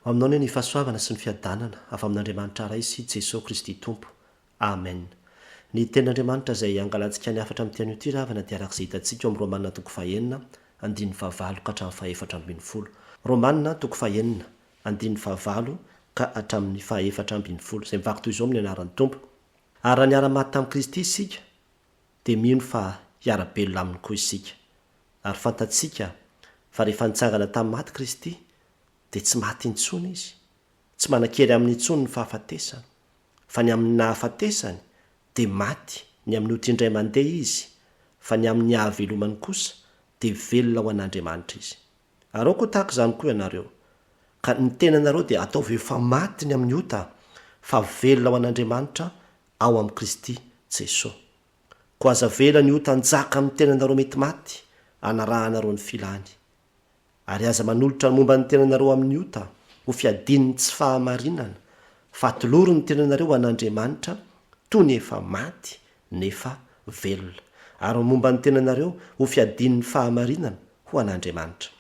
aminao ny fahasoavana sy ny fiadanana avy amin'andriamanitra ray sy Jesosy Kristy tompo. Amen. Ny ten'Andriamanitra izay angalantsika ny afatra amin'ny tian'io ty ravana dia arak'izay hitantsika eo amin'ny Romanina 9:1-7. Romanina 9:1-7 ka hatramin'ny 4:7 izay mivaky toy izao amin'ny anaran'ny tompo. Ary raha niara-maty tamin'i Kristy isika dia mino fa hiara-belona aminy koa isika. Ary fantatsika fa rehefa nitsangana tamin'ny maty Kristy dia tsy maty intsony izy, tsy manan-kery amin'ny intsony ny fahafatesany, fa ny amin'ny nahafatesany dia maty, ny amin'ny otindray mandeha izy, fa ny amin'ny hahavelomany kosa dia velona ho an'Andriamanitra izy. Ary ao koa tahaka izany koa ianareo, ka ny tenanareo dia ataovy efa maty ny amin'ny ota, fa velona ho an'Andriamanitra ao amin'ny Kristy Jesosy. Ko aza vela ny ota njaka amin'ny tenanareo mety maty, anarahanareo ny filany. Ary aza manolotra ny momba ny tenanareo amin'ny ota ho fiadininy tsy fahamarinana, fa toloro ny tenanareo an'Andriamanitra toy ny efa maty nefa velona. Ary momba ny tenanareo ho fiadininy fahamarinana ho an'Andriamanitra.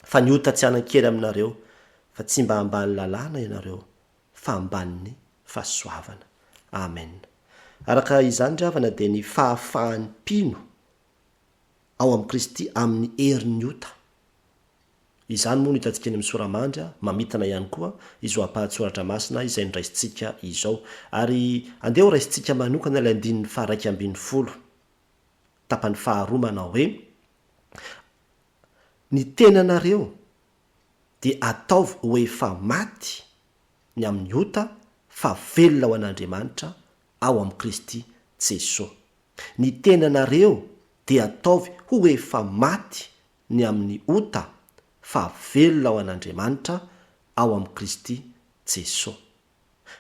Fa ny ota tsy hanan-kery aminareo, fa tsy mba ambany lalàna ianareo, fa ambaniny fahasoavana. Amen. Araka izany ravana dia ny fahafahan'ny mpino ao amin'ny Kristy amin'ny herin'ny ota. Izany moa no hitantsika eny amin'ny soramandry, mamitana ihany koa izy ho ampahatsoratra masina izay niraisintsika izao. Ary andeha ho raisintsika manokana ilay 9:1 tapany faharoa manao hoe: ny tenanareo dia ataovy ho efa maty ny amin'ny ota, fa velona ho an'Andriamanitra ao amin'ny Kristy Jesosy. Ny tenanareo dia ataovy ho efa maty ny amin'ny ota, fa velona ho an'Andriamanitra ao amin'ny Kristy Jesosy.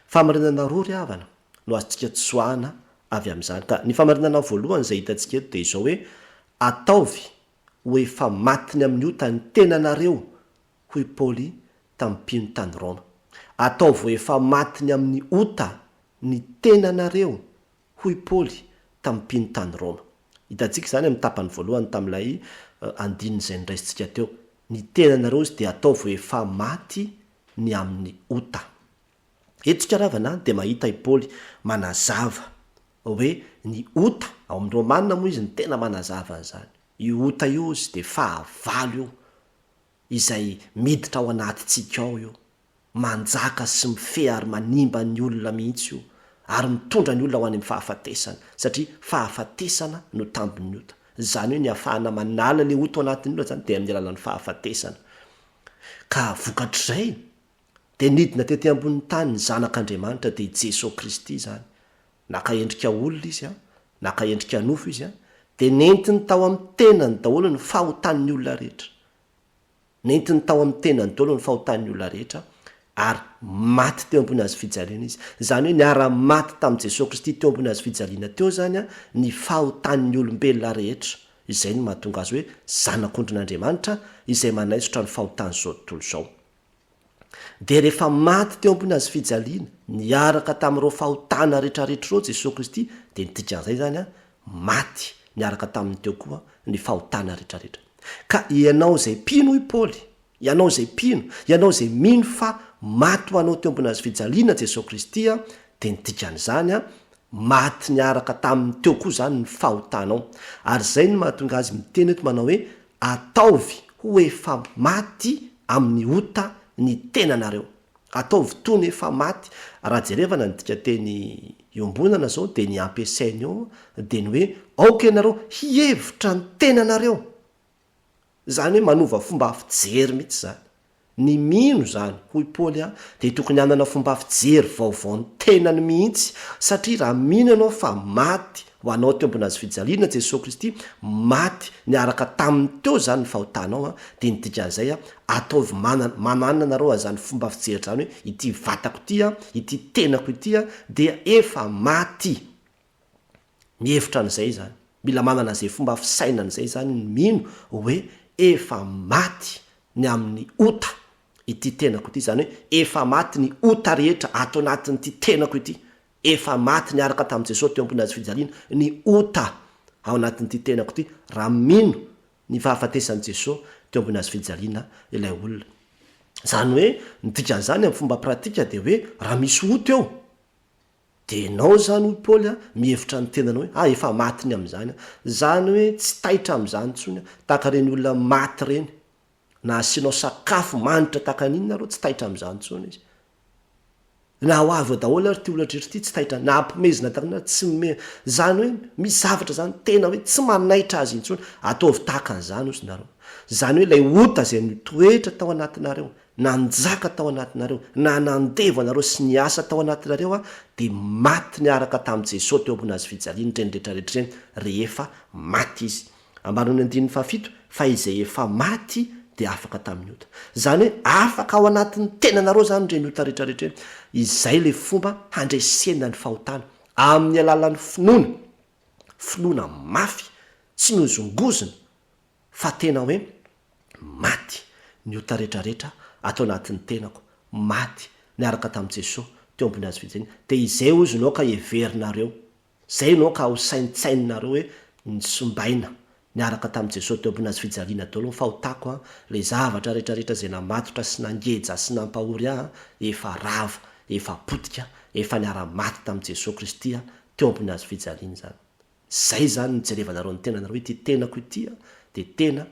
Famarinana roa ry havana no azontsika tsoahana avy amin'izany. Ka ny famarinana voalohany izay hitantsika eto dia izao hoe: ataovy ho efa maty ny amin'ny ota ny tenanareo, hoy Paoly tamin'ny mpino tany Roma. Ataovy ho efa maty ny amin'ny ota ny tenanareo, hoy Paoly tamin'ny mpino tany Roma. Hitantsika izany amin'ny tapany voalohany tamin'ilay andininy izay niraisintsika teo. Ny tenanareo izy dia ataovy ho efa maty ny amin'ny ota. Eto karavana dia mahita i Paoly manazava hoe ny ota, ao amin'ny Romanina moa izy ny tena manazava an'izany. Io ota io izy dia fahavalo io, izay miditra ao anatintsika ao io, manjaka sy mifehy ary manimba ny olona mihitsy io, ary mitondra ny olona ho any amin'ny fahafatesana, satria fahafatesana no tambon'ny ota. Izany hoe ny ahafahana manala ilay ota ao anatin'ny olona zany dia amin'ny alalan'ny fahafatesana. Ka vokatr'izay dia nidina tety ambonin'ny tany ny zanak'Andriamanitra dia Jesosy Kristy izany. Naka endrika olona izy, naka endrika nofo izy, dia nentiny tao amin'ny tenany daholo ny fahotan'ny olona rehetra. Nentiny tao amin'ny tenany daholo ny fahotan'ny olona rehetra, ary maty teo ambony hazo fijaliana izy. Izany hoe niara-maty tamin'i Jesosy Kristy teo ambony hazo fijaliana teo zany ny fahotan'ny olombelona rehetra. Izay no mahatonga azy hoe zanak'ondrin'Andriamanitra izay manaisotra ny fahotany zao tontolo izao. Dia rehefa maty teo ambony hazo fijaliana, niaraka tamin'ireo fahotana rehetrarehetra ireo Jesosy Kristy, dia nydikan'izay zany maty niaraka taminy teo koa ny fahotana rehetrarehetra. Ka ianao izay mpino i Paoly, ianao izay mpino, ianao izay mino fa maty ho anao teo ambony hazo fijaliana Jesosy Kristy, dia nydikan'izany maty niaraka taminy teo koa zany ny fahotanao. Ary izay no mahatonga azy miteny eto manao hoe: ataovy ho efa maty amin'ny ota ny tenanareo. Ataovy toy ny efa maty. Raha jerevana ny dika teny iombonana zao dia ny ampiasainy eo dia ny hoe: aoka ianareo hihevitra ny tenanareo. Zany hoe manova fomba fijery mihitsy zany. Ny mino zany, hoy Paoly, dia tokony hanana fomba fijery vaovao ny tenany mihitsy, satria raha mino ianao fa maty ho anao teo ambony hazo fijaliana Jesosy Kristy, maty niaraka taminy teo zany ny fahotanao, dia ny dikan'izay ataovy manana nareo azany fomba fijery zany hoe: ity vatako ity, ity tenako ity dia efa maty. Mihevitra an'izay zany, mila manana izay fomba fisainan'izay zany ny mino hoe efa maty ny amin'ny ota ity tenako ity. Zany hoe efa maty ny ota rehetra ato anatin'ity tenako ity. Efa maty niaraka tamin'i Jesosy teo ambony hazo fijaliana ny ota ao anatin'ity tenako ity. Raha mino ny fahafatesan'i Jesosy teo ambony hazo fijaliana ilay olona. zany hoe nydikan'izany amin'ny fomba pratika de hoe raha misy ota eo de nao zany ho paoly a mihevitra ny tenanao hoe efa matiny am'zany zany hoe tsy taitra am'zany ntsony tahaka reny olona maty reny na asianao sakafo manitra tahaka n'inona reo tsy taitra am'zany ntsony izy na ho avy daholo ary ty olatretra ty tsy taitra na ampimezina takana tsy zany hoe misy zavatra zany tena hoe tsy manaitra azy intsony ataovy tahaka an'izany ozy nareo zany hoe lay ota zay nitoetra tao anatinareo nanjaka tao anatinareo na nandevo anareo sy ny asa tao anatinareo de maty niaraka tamin'i jesosy teo ambony azy fijaliany reny rehetrarehetra reny rehefa maty izy ambanony andininy fafito fa izay efa maty de afaka tamin'ny ota zany hoe afaka ao anatin'ny tenanareo zany reny ota rehetrarehetra reny izay le fomba handresena ny fahotana amin'ny alalan'ny finoana mafy tsy nozongozona fa tena hoe maty ny ota rehetrarehetra atao anatin'ny tenako maty niaraka tamin'i jesosy teo ambony azy fijaliana de izay ozy nao ka everinareo zay nao ka ho saintsainareo hoe nysombaina niaraka tamin'i jesosy teo ambony azy fijaliana daholo fahotako le zavatra rehetrarehetra zay namatotra sy nangeja sy nampahory efa rava efa potika efa niara-maty tamin'i jesosy kristy teo ambony azy fijaliana zany zay zany nijerevanareo ny tenanareo hoe ty tenako ity de tena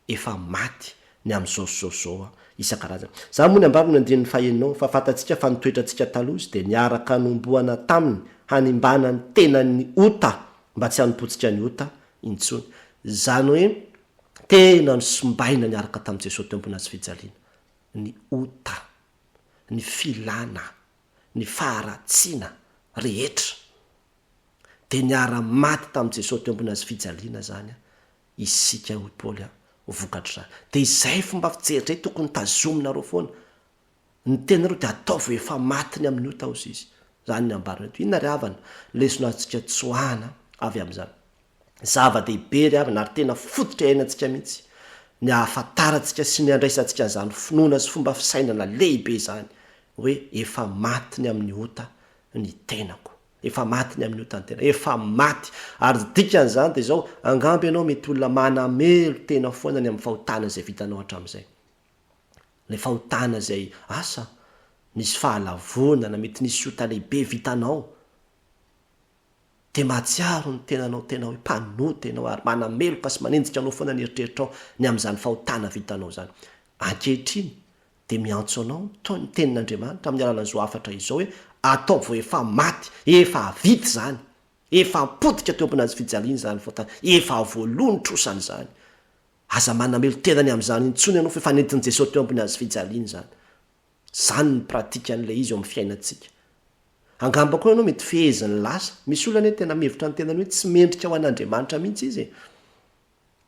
efa maty ny am'zaozao isan-karazany za moa ny ambaviny andininy fahenao fa fatatsika fa nitoetratsika talozy de niaraka nomboana taminy hanimbana ny tenany ota mba tsy hanompotsika ny ota intsony zany hoe tena ny sombaina niaraka tamin'i jesosy teo ambony azy fijaliana ny ota ny filana ny faharatsiana rehetra de niara maty tamin'i jesosy teo ambony azy fijaliana zany isika ho paoly vokatra zany de izay fomba fijeritray tokony tazominareo foana ny tenareo de ataovy efa matiny amin'ny ota ozy izy zany ny ambarina eto inona ry havana lesonatsika tsoahana avy am'zany zava-dehibe ry havana ary tena fototra iainantsika mihitsy ny ahafantaratsika sy ny andraisantsika zany finoana sy fomba fisainana lehibe zany hoe efa matiny amin'ny ota ny tenako efa maty ny amin'ny ota ny tena efa maty ary dikan'izany de zao angamby ianao mety olona manamelo tena foana ny amin'ny fahotana zay vitanao hatram'izay le fahotana zay asa nisy fahalavonana mety nisy ota lehibe vitanao de mahatsiaro ny tenanao tena hoe mpanoty ianao ary manameloka sy manenjika anao foana ny eritreritrao ny am'zany fahotana vitanao zany ankehitriny de miantso anao tao ny tenin'andriamanitra amin'ny alalan'izao afatra izao hoe ataovy efa maty efa vity zany efa potika teo ambony azy fijaliana zany fahotana efa voalony trosany zany aza manamelo tenany am'zany intsony ianao fa efa nentin'i jesosy teo ambony azy fijaliana zany ny pratika an'le izy eo amin'ny fiainantsika angamba koa ianao mety feheziny lasa misy olana hoe tena mihevitra ny tenany hoe tsy mendrika ho an'andriamanitra mihitsy izy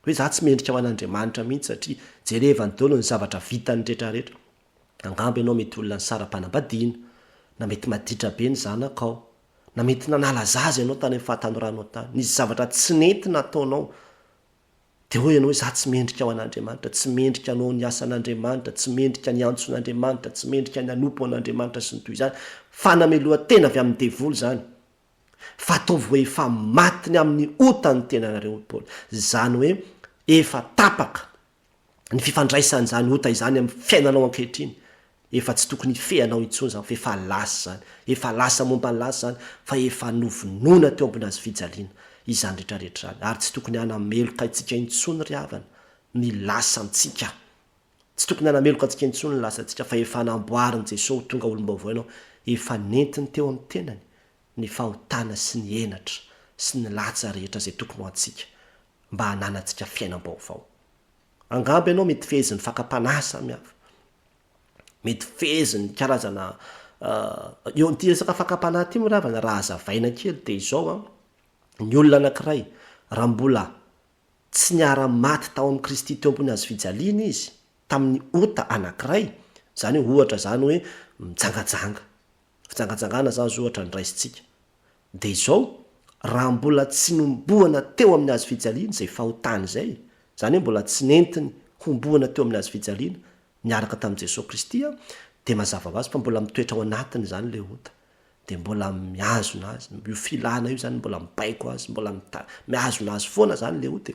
hoe za tsy mendrika ho an'andriamanitra mihitsy satria jerevany daholo ny zavatra vitany rehetrarehetra angamba ianao mety olona ny sara-panambadiana na mety maditra be ny zanakao na mety nanala zaza ianao tany amin'ny fahatanorano tany nisy zavatra tsy nety nataonao de hoe ianao hoe za tsy mendrika ao an'andriamanitra tsy mendrika anao ny asan'andriamanitra tsy mendrika ny antson'andriamanitra tsy mendrika ny anompo an'andriamanitra sy ny toy izany fa nameloha tena avy amin'ny devoly zany fa ataovy hoe efa matiny amin'ny ota ny tenanareo paoly zany hoe efa tapaka ny fifandraisany zany ota izany amin'ny fiainanao ankehitriny efa tsy tokony feanao intsony zany fa efa lasa zany efa lasa momba ny lasa zany fa efa novonoana teo ambony azy fijaliana izany rehetrarehetra zany ary tsy tokony hanameloka itsika intsony ry havana ny lasantsika tsy tokony hanameloka atsika intsony ny lasantsika fa efa namboariny jesosy tonga olom-baovao ianao efa nentiny teo amin'ny tenany ny fahotana sy ny enatra sy ny latsa rehetra zay tokony ho antsika mba hananantsika fiainam-baovao angamba ianao mety feheziny fakapanahy samihafa mety feheziny karazana eo nty resaka fakapanahy ty moravana raha azavaina kely de izao ny olona anankiray raha mbola tsy niara-maty tao amin'ny kristy teo ambony azy fijaliana izy tamin'ny ota anankiray zany hoe ohatra zany hoe mijangajanga fijangajangana zany zo ohatra ndraisitsika de izao raha mbola tsy nomboana teo amin'ny azy fijaliana zay fahotany zay zany hoe mbola tsy nentiny homboana teo amin'ny azy fijaliana niaraka tamin'i jesosy kristy de mazava ho azy fa mbola mitoetra ao anatiny zany le ota de mbola miazona azy io filana io zany mbola mibaiko azy mbola miazona azy foana zany le ota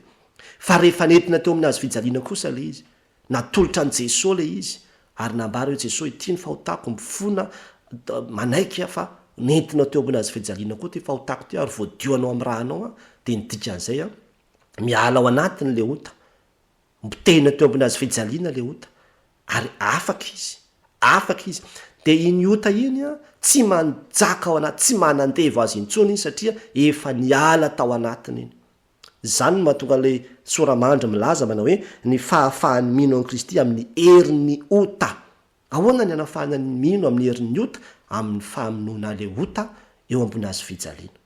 fa rehefa nentina teo amin'ny azy fijaliana kosa le izy natolotra an' jesosy le izy ary nambara hoe jesosy ity ny fahotako mifona manaiky fa nentinao teo ambony azy fijaliana koa ty fahotako ty ary voadioanao amy rahanao a de nidikan'izay a miala ao anatiny le ota mbotehina teo ambony azy fijaliana le ota ary afaka izy de iny ota iny a tsy manjaka ao anaty tsy manandevo azy intsony iny satria efa niala tao anatiny iny zany mahatonga le soramandry milaza manao hoe ny fahafahan'ny mino an Kristy amin'ny herin'ny ota ahoana ny anafahana ny mino amin'ny herin'ny ota amin'ny fahamonona le ota eo ambony azy fijaliana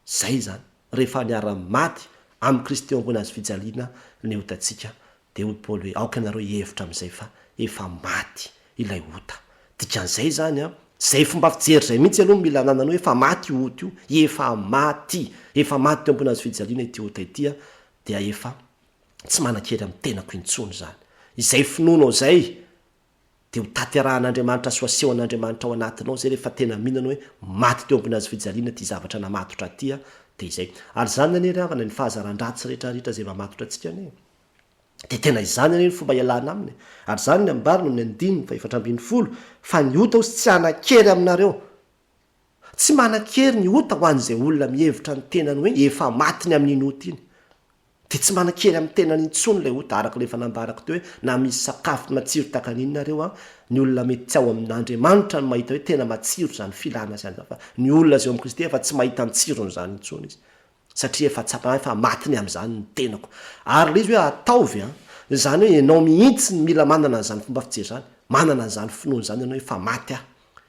zay zany rehefa niara-maty amin'ny Kristy eo ambony azy fijaliana ny otatsika de hoy Paoly hoe aoka ianareo hevitra amin'izay fa efa maty ilay ota dikan'izay zany a zay fomba fijery zay mihitsy aloha mila nanana hoe efa maty io ota io efa maty teo ambony azy fijaliana ity ota ity a dia efa tsy manan-kery amin'ny tenako intsony zany izay finoanao zay de ho taterahan'Andriamanitra sy aseho an'Andriamanitra ao anatinao zay rehefa tena mihinana hoe maty teo ambony azy fijaliana ty zavatra namatotra ty a de izay ary zany ane ryhavana ny fahazaran-dratsy rehetrarehetra zay mamatotra atsika ane de tena izany ane ny fomba ialana aminy ary zany ny ambarino ny 9:7 fa ny ota osy tsy anakery aminareo tsy manan-kery ny ota ho an'izay olona mihevitra ny tenany hoe efa matiny amin'iny ota iny de tsy manan-kery amin'ny tenany intsony le ota araka lefa nambarako teo hoe na misy sakafo matsiro takaninareo a ny olona mety tsy ao amin'Andriamanitra no mahita hoe tena matsiro zany filana zany fa ny olona zay ao amin'ny Kristy efa tsy mahita ny tsirony zany intsony izy satria efa matiny am'zany ny tenako ary le izy hoe ataovy a zany hoe ianao mihitsy ny mila manana an'zany fomba fijery zany manana an'zany finoany zany ianao efa maty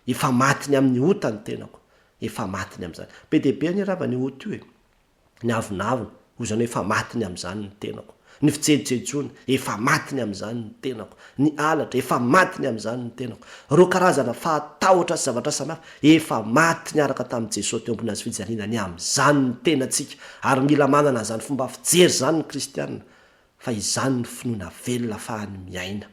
efa matiny amin'ny ota ny tenako efa matiny am'zany be deabe ny rava ny ota io e ny avinavina ho zany hoe efa matiny am'zany ny tenako ny fijejejona efa matiny am'zany ny tenako ny alatra efa matiny am'zany ny tenako ro karazana fahatahotra sy zavatra samihafa efa maty niaraka tamin'i Jesosy teo ambony azy fijaliana ny am'zany ny tenatsika ary mila manana zany fomba fijery zany ny kristianina fa izany ny finoana velona fahany miaina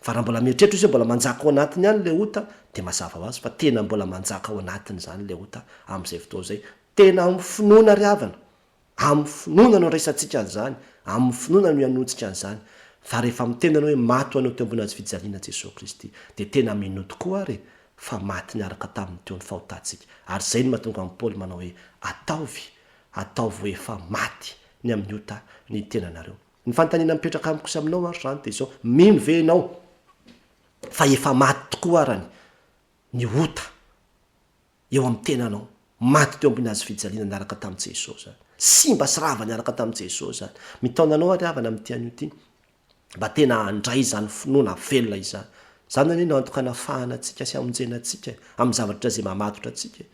fa raha mbola mieritreritra izy mbola manjaka ao anatiny ihany le ota de mazava ho azy fa tena mbola manjaka ao anatiny zany le ota am'izay fotoa zay tena amin'ny finoana ry havana amin'ny finoana no resantsika an'zany amin'ny finoana no ianotsika an'zany fa rehefa mitendana hoe maty anao teo ambony azy fijaliana Jesosy Kristy de tena mino tokoa ary fa maty niaraka tamin'ny teo ny fahotatsika ary zay ny mahatonga amin'ny Paoly manao hoe ataovy hoe efa maty ny amin'ny ota ny tenanareo ny fanontaniana mipetraka amikosa aminao ary zany de zao mino ve ianao fa efa maty tokoa arany ny ota eo amin'ny tenanao maty teo ambony azy fijaliana niaraka tamin'i Jesosy zany simba sy rava niaraka tamin'i Jesosy zany mitaonanao ary havana amin'ny tian'io ty mba tena andray zany finoana velona izany zany anie no antokana fahana atsika sy amonjena atsika amin'ny zavatra zay mamatotra atsika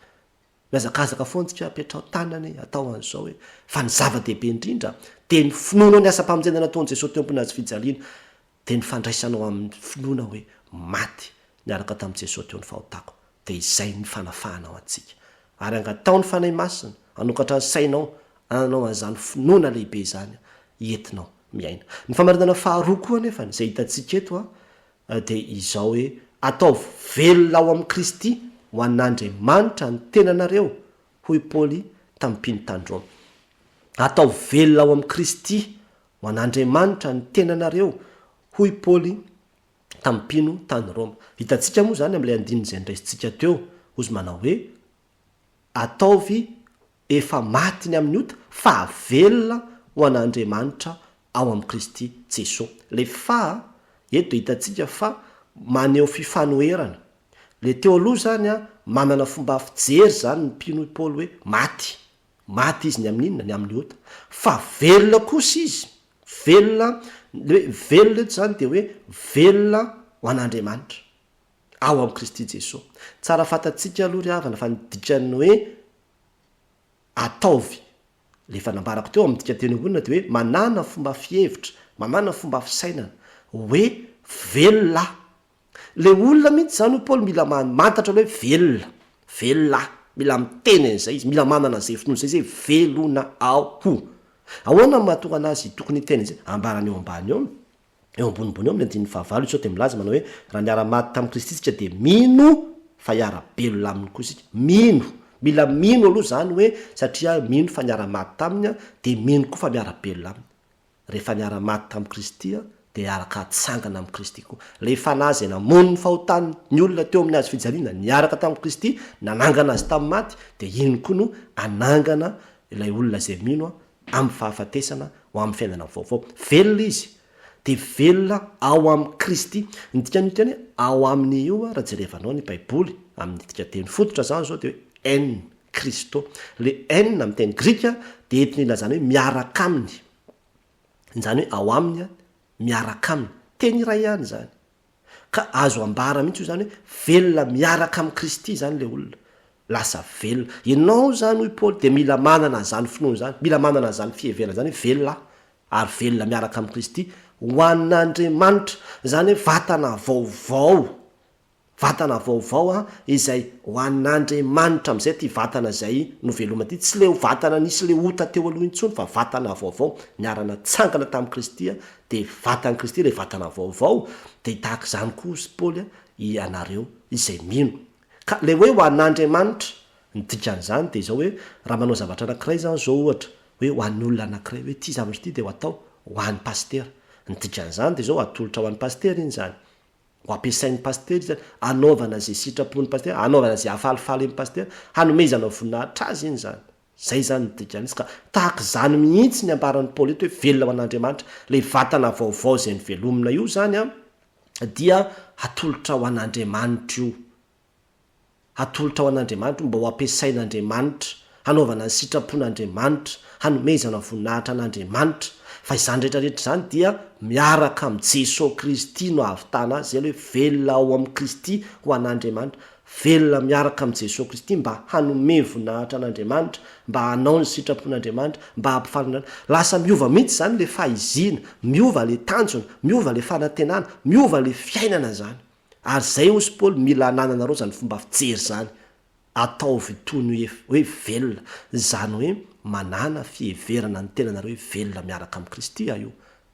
miazakazaka foantsika apetrao tanany atao an'izao hoe fa ny zava-dehibe indrindra de ny finoana ny asa-pamonjena nataon'i Jesosy teo ambony azy fijaliana de ny fandraisanao amin'ny finoana hoe maty niaraka tamin'i Jesosy teo ny fahotako de izay ny fanafahanao atsika ary angatao ny fanay masina anokatra ny sainao anao an'zany finoana lehibe zany entinao miaina ny famarinana faharoa koa nefa zay hitatsika eto de izao hoe atao velona ao amin'ny Kristy ho an'Andriamanitra ny tenanareo hoy Paoly tamin'ny mpino tany Roma atao velona ao amin'ny Kristy ho an'Andriamanitra ny tenanareo hoy Paoly tamin'ny mpino tany Roma hitatsika moa zany amin'ilay andininy zay ndraisitsika teo ozy manao hoe ataovy efa maty ny amin'ny ota fa velona ho an'Andriamanitra ao amin'ny Kristy Jesosy le fa eto hitatsika fa maneho fifanoherana le teo aloha zany a manana fomba fijery zany ny mpino Paoly hoe maty izy ny amin'inona ny amin'ny ota fa velona kosa izy velona eto zany de hoe velona ho an'Andriamanitra ao amin'ny Kristy Jesosy tsara fatatsika aloha ry havana fa nidikany hoe ataovy lefa nambarako teo amin'ny dika teny ambonina de hoe manana fomba fihevitra manana fomba fisainana hoe velona le olona mihitsy zany ho Paoly mila mantatra hoe velona mila miteny an'izay izy mila manana an'izay finoana zay velona aho ahoana mahatonga anazy tokony teny zay ambarany eo ambany eo ambonimbony eo amin'ny andininy fahavalo isao de milaza manao hoe raha niara-maty tamin'i Kristy sika de mino fa hiara-belona aminy koa isika mila mino aloha zany hoe satria mino fa niara-maty taminy a de mino koa fa miara-belona aminy rehefa niara-maty tamin'i Kristy a de araka atsangana amin'i Kristy koa. Le fanazy namony ny fahotany ny olona teo amin'ny azy fijaliana niaraka tamin'i Kristy, nanangana azy tamin'ny maty, de iny koa no anangana ilay olona zay mino amin'ny fahafatesana ho amin'ny fiainana vaovao. Velona izy, de velona ao amin'i Kristy. Ny dikany teny ao amin'ny io raha jerevanao ny baiboly amin'ny tika teny fototra zany zao de hoe en Kristo. Le en amin'ny teny grika de entiny ilazany hoe miaraka aminy, zany hoe ao aminy miaraka aminy, teny iray ihany zany. Ka azo ambara mihitsy io zany hoe velona miaraka amin'i Kristy zany le olona, lasa velona. Ianao zany hoy Paoly de mila manana zany finoana zany, mila manana zany fiheverana zany hoe velona, ary velona miaraka amin'i Kristy ho an'Andriamanitra, zany hoe vatana vaovao, vatana vaovao izay ho an'Andriamanitra am'izay ty vatana zay noveloma ty, tsy le vatana nisy le ota teo aloha intsony fa vatana vaovao niarana tsangana tamin'i Kristy de vatan'i Kristy le vatana vaovao. De tahaka zany koa sy Paoly ianareo izay mino. Ka le hoe ho an'Andriamanitra ny dikan'izany de zao hoe raha manao zavatra anankiray zany zao ohatra hoe ho an'ny olona anankiray hoe ty zavatra ty de ho atao ho an'ny pastera, ny dikan'izany de zao atolotra ho an'ny pastera iny zany, ho ampiasain'ny pastera zany, anaovana zay sitrapon'ny pastera, anaovana zay afalifaly amin'ny pastera, hanomezana voninahitra azy iny zany. Zay zany ny dikan'izy. Ka tahaka zany mihitsy ny ambaran'ny Paoly eto hoe velona ho an'Andriamanitra, le vatana vaovao zay ny velomina io zany dia atolotra ho an'Andriamanitra io, atolotra ho an'Andriamanitra mba ho ampiasain'Andriamanitra, hanaovana ny sitrapon'Andriamanitra, hanomezana voninahitra an'Andriamanitra. Fa izany rehetrarehetra zany dia miaraka amin'ny Jesosy Kristy no ahavitana azy, zay hoe velona ao amin'i Kristy ho an'Andriamanitra, velona miaraka amin'ny Jesosy Kristy mba hanome voninahitra an'Andriamanitra, mba hanao ny sitrapon'Andriamanitra, mba hampifaly. Lasa miova mihitsy zany le fahizina, miova le tanjona, miova le fanantenana, miova le fiainana zany. Ary zay hoy Paoly mila hanananareo zany fomba fijery zany, ataovy tony hoe velona, zany hoe manana fiheverana ny tenanareo hoe velona miaraka amin'i Kristy io,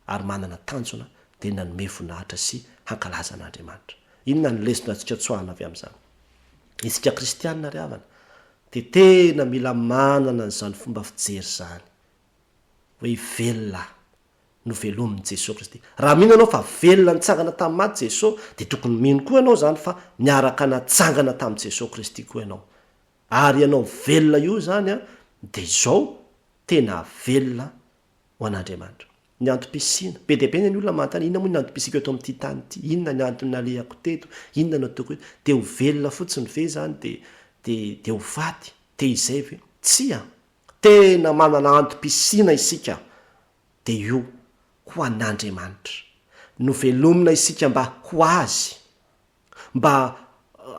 ary manana tanjona de nanome voninahitra sy hankalaza an'Andriamanitra. Inona ny lesona antsika tsoahana avy amin'izany? Isika kristianina ry havana de tena mila manana n'izany fomba fijery zany hoe velona no velomin'i Jesosy Kristy. Raha mino anao fa velona nitsangana tamin'ny maty Jesosy, de tokony mino koa ianao zany fa niaraka natsangana tamin'i Jesosy Kristy koa ianao. Ary ianao velona io zany de zao tena velona ho an'Andriamanitra. Ny antom-pisina be dia be ny olona manontany, inona moa ny antom-pisika eto amin'ity tany ity, inona ny antony nalehako teto, inona no ataoko eto, de ho velona fotsiny ve zany de ho faty, de izay ve? Tsy tena manana antom-pisina isika, de io ho an'Andriamanitra, no velomina isika mba ho azy, mba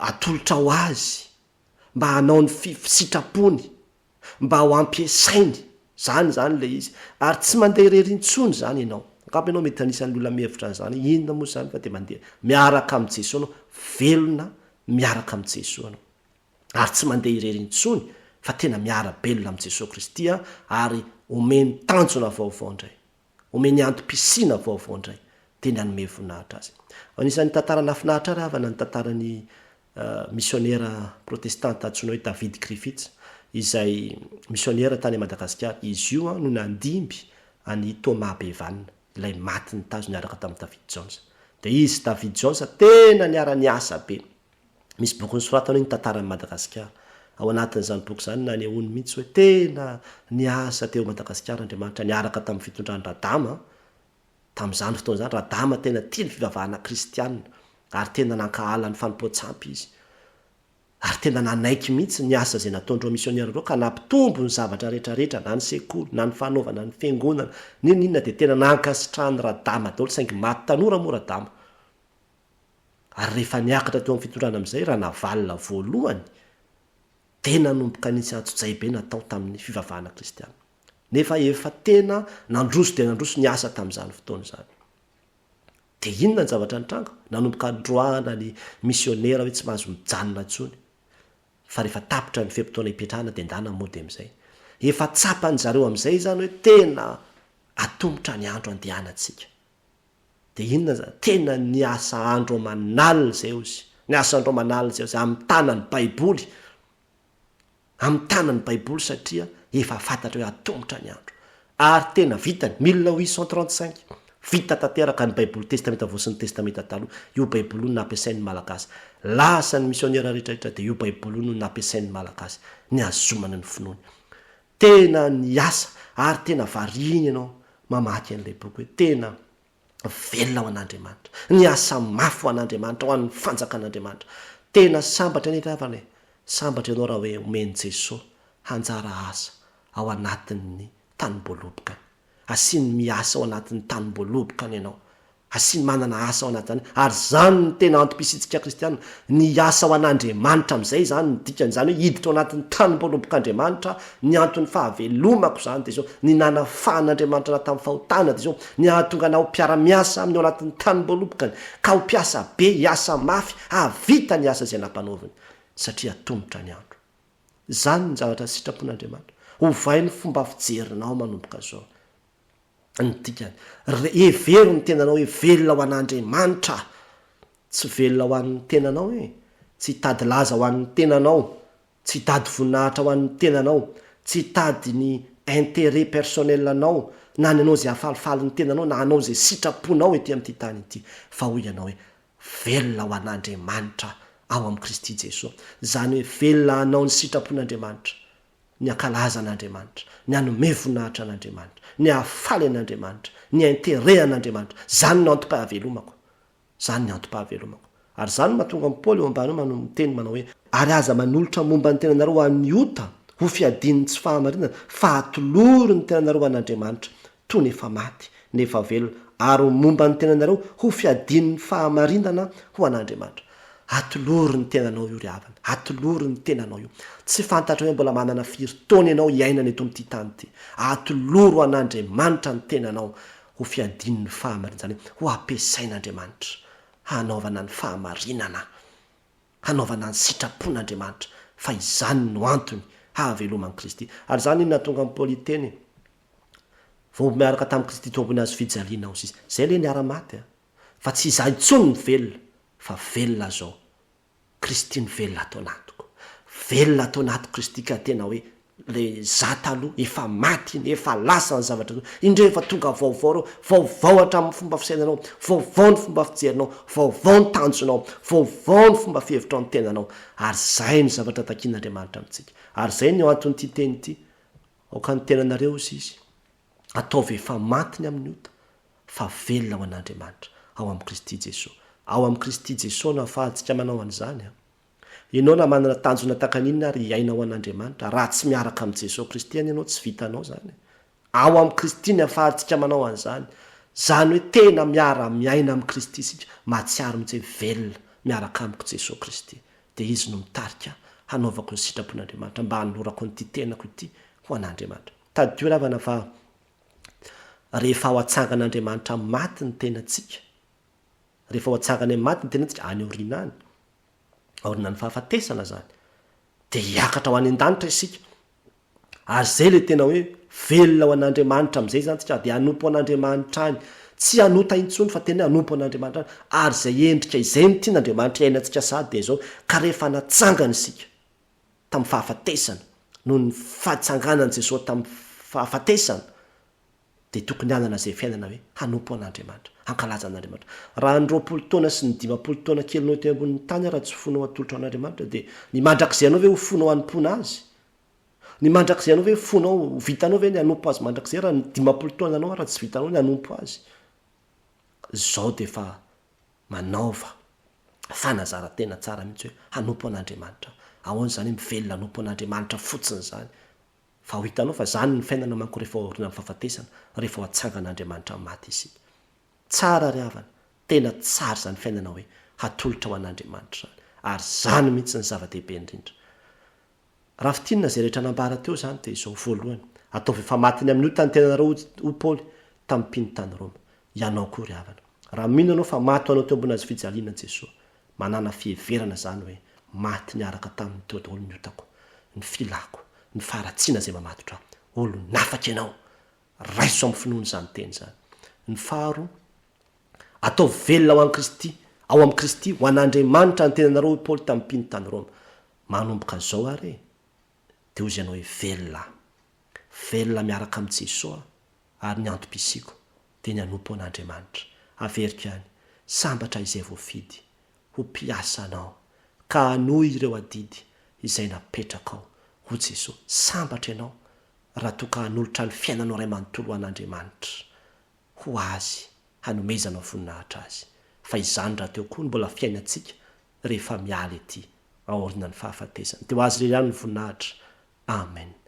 atolotra ho azy, mba hanao ny sitrapony, mba ho ampiasainy, zany le izy. Ary tsy mandeha irery-intsony zany ianao. Angamba ianao mety anisan'ny olona mihevitra an'izany, inona moa zany fa de mandeha miaraka amin'ny Jesosy anao, velona miaraka amin'ny Jesosy anao. Ary tsy mandeha irery-intsony fa tena miara-belona amin'ny Jesosy Kristy ary omeny tanjona vaovao indray, omeny antom-pisina vaovao indray, tena hanome voninahitra azy. Anisan'ny tantara nafinahitra ary havana ny tantaran'ny missionnaire protestante antsoina hoe David Griffiths, izay missionnaire tany Madagasikara. Izy io no nandimby any Thomas Bevanina, ilay maty ny tazo niaraka tamin'ny David Jones. De izy David Jones tena niara-niasa be. Misy boky nosoratana hoe ny tantaran'i Madagasikara. Ao anatin'izany boky zany nanehoany mihitsy hoe tena niasa teo Madagasikara Andriamanitra, niaraka tamin'ny fitondran'ny Radama. Tamin'izany fotoana zany Radama tena tia ny fivavahana kristianina, ary tena nankahala ny fanompoan-tsampy izy. Ary tena nanaiky mihitsy ny asa zay nataondreo missionnaire reo, ka nampitombo ny zavatra rehetrarehetra, na ny sekoly, na ny fanaovana ny fiangonana, ninona de tena nankasitrahan'ny Radama daholo, saingy maty tanora moa Radama. Ary rehefa niakatra teo amin'ny fitondrana amin'izay, raha navalina voalohany, tena nomboka nisy antso-jay be natao tamin'ny fivavahana kristiana. Nefa tena nandroso de nandroso ny asa tamin'izany fotoana zany. De inona ny zavatra nitranga? Nanomboka androana ny missionnaire hoe tsy mahazo mijanona intsony. Fa rehefa tapitra ny fepotona ipetrahana de ndana mody amin'izay. Efa tsapany zareo amin'izay zany hoe tena atombotra ny andro andehanantsika. De inona zany? Tena ny asa andro manalina zay ozy. Ny asa andro manalina zay ozy amin'ny tanan'ny Baiboly. Amin'ny tanan'ny Baiboly satria efa fantatra hoe atombotra ny andro. Ary tena vitany 1835. vita tanteraka ny baiboly testamenta vo sy ny testamenta taloha io baiboly no nampiasain'ny malagasy lasa ny misionera rehetrarehetra dia io baiboly no nampiasain'ny malagasy ny azomana ny finoany tena ny asa ary tena variny ianao mamaky an'ilay boky hoe tena velona ho an'andriamanitra ny asa mafy ho an'andriamanitra ho an'ny fanjakan'andriamanitra tena sambatra ny ravana sambatra ianao raha hoe omeny jesosy hanjara asa ao anatin'ny tanim-boalobokany asiany miasa ao anatin'ny tanim-boalobokany ianao asiany manana asa ao anatin'zany ary zany ny tena antom-pisitsika kristianina ny asa ao an'andriamanitra amin'izay zany ny dikan'izany hoe hiditra ao anatin'ny tanim-boalobok'andriamanitra ny antony fahavelomako zany de zao ny nanafahan'andriamanitra na tamin'ny fahotana de zao ny ahatonga anao mpiara-miasa amin'ny ao anatin'ny tanim-boalobokany ka ho mpiasa be hiasa mafy havita ny asa zay nampanaoviny satria atombotra ny andro zany ny zavatra sitrapon'andriamanitra hovay ny fomba fijerinao manomboka zao ny dikany every ny tenanao hoe velona ho an'andriamanitra tsy velona ho an'ny tenanao tsy tady laza ho an'ny tenanao tsy tady voninahitra ho an'ny tenanao tsy tady ny intérêt personnel anao na ny anao zay afalifaly ny tenanao na anao zay sitraponao ety amin'ity tany ity fa ho ianao hoe velona ho an'andriamanitra ao amin'i Kristy Jesosy zany hoe velona anao ny sitrapon'andriamanitra ny ankalaza an'andriamanitra ny anome voninahitra an'andriamanitra ny ahafaly an'andriamanitra ny intérêt an'andriamanitra zany ny antom-pahavelomako zany ny antom-pahavelomako ary zany mahatonga amin'ny Paoly eo ambany eo manao miteny manao hoe ary aza manolotra momba ny tenanareo amin'ny ota ho fiadininy tsy fahamarinana fa atolory ny tenanareo an'andriamanitra toy nefa maty nefa velona ary momba ny tenanareo ho fiadininy fahamarinana ho an'andriamanitra atolory ny tenanao io ry havana atolory ny tenanao io tsy fantatra hoe mbola manana firy-taona ianao hiainana eto amin'ity tany ity atoloro an'andriamanitra ny tenanao ho fiadininy fahamarinana zany ho ampiasain'andriamanitra hanaovana ny fahamarinana hanaovana ny sitrapon'andriamanitra fa izany no antony hahaveloman'i Kristy ary zany iny natonga amin'ny Paoly teny vao miaraka tamin'i Kristy tompony azo fijaliana ao sisa zay le niara-maty fa tsy izaho intsony ny velona fa velona zao Kristy ny velona atao anatiko velona atao anatiko Kristy ka tena hoe le za taloha efa maty iny efa lasa ny zavatra indreo efa tonga vaovao reo vaovao hatramin'ny fomba fisainanao vaovao ny fomba fijerinao vaovao ny tanjonao vaovao ny fomba fihevitra ny tenanao ary zay ny zavatra takian'andriamanitra amintsika ary zay ny antony ity teny ity aoka ny tenanareo izy izy ataovy efa maty ny amin'ny ota fa velona ho an'andriamanitra ao amin'i Kristy Jesosy ao amin'i Kristy Jesosy no ahafahantsika manao an'izany ianao na manana tanjona takan'inona ary hiaina ao an'andriamanitra raha tsy miaraka amin'i Jesosy Kristy any ianao tsy vitanao zany ao amin'i Kristy ny ahafahantsika manao an'izany zany hoe tena miara-miaina amin'i Kristy isika mahatsiaro mitsy velona miaraka amiko Jesosy Kristy dia izy no mitarika hanaovako ny sitrapon'andriamanitra mba hanolorako nyity tenako ity ho an'andriamanitra taddio ravana fa rehefa ao atsangan'andriamanitra maty ny tenantsika rehefa ho atsangany maty ny tenantsika any orinany aorinany fahafatesana zany dia hiakatra ho any an-danitra isika ary zay le tena hoe velona ho an'andriamanitra amin'izay zany tsika dia hanompo an'andriamanitra any tsy hanota intsony fa tena hoe hanompo an'andriamanitra any ary zay endrika izay ny tian'andriamanitra iainantsika sady dia zao ka rehefa natsangana isika tamin'ny fahafatesana noho ny fahatsanganany Jesosy tamin'ny fahafatesana dia tokony hanana zay fiainana hoe hanompo an'andriamanitra hankalaza an'andriamanitra raha ny 20 taona sy ny 50 taona kelinao teo ambonin'ny tany raha tsy fonao atolotra an'andriamanitra dia ny mandrakizay anao ve ho fonao hanompoana azy ny mandrakizay anao ve fonao vitanao ve ny hanompo azy mandrakizay raha ny 50 taona anao raha tsy vitanao ny hanompo azy zao dia fa manaova fanazara-tena tsara mihitsy hoe hanompo an'andriamanitra ahoana zany mivelona hanompo an'andriamanitra fotsiny zany fa ho hitanao fa zany ny fiainana manko rehefa orina amin'ny fahafatesana rehefa ho atsangan'andriamanitra maty isika tsara ry havana tena tsara zany fiainana hoe hatolotra ho an'andriamanitra zany ary zany mihitsy ny zava-dehibe indrindra raha fitinina zay rehetra nambara teo zany dia izao voalohany ataovy efa matiny amin'ny io tany tenanareo ho Paoly tamin'ny mpino tany Roma ianao koa ry havana raha mino anao fa maty anao teo ambony azy fijaliana Jesosy manana fiheverana zany hoe maty niaraka tamin'ny teodolo ny otako ny filako ny faharatsiana zay mamatotra olo nafaka ianao raiso amin'ny finoany zany teny zany ny faharo atao velona ho an'i Kristy ao amin'i Kristy ho an'andriamanitra ny tenanareo Paoly tamin'ny mpino tany Roma manomboka zao ary dia ozy ianao hoe velona miaraka amin'i Jesosy ary ny antom-pisiko dia ny anompo an'andriamanitra. Averiko ihany sambatra izay voafidy ho mpiasa anao ka hanohy ireo adidy izay napetraka ao ho Jesosy. Sambatra ianao raha toa ka hanolotra ny fiainanao ray manontolo an'andriamanitra ho azy, hanomezanao voninahitra azy. Fa izany raha teo koa ny mbola fiainantsika rehefa miala ety aoriana ny fahafatesany. Teo azy irery ihany ny voninahitra. Amen.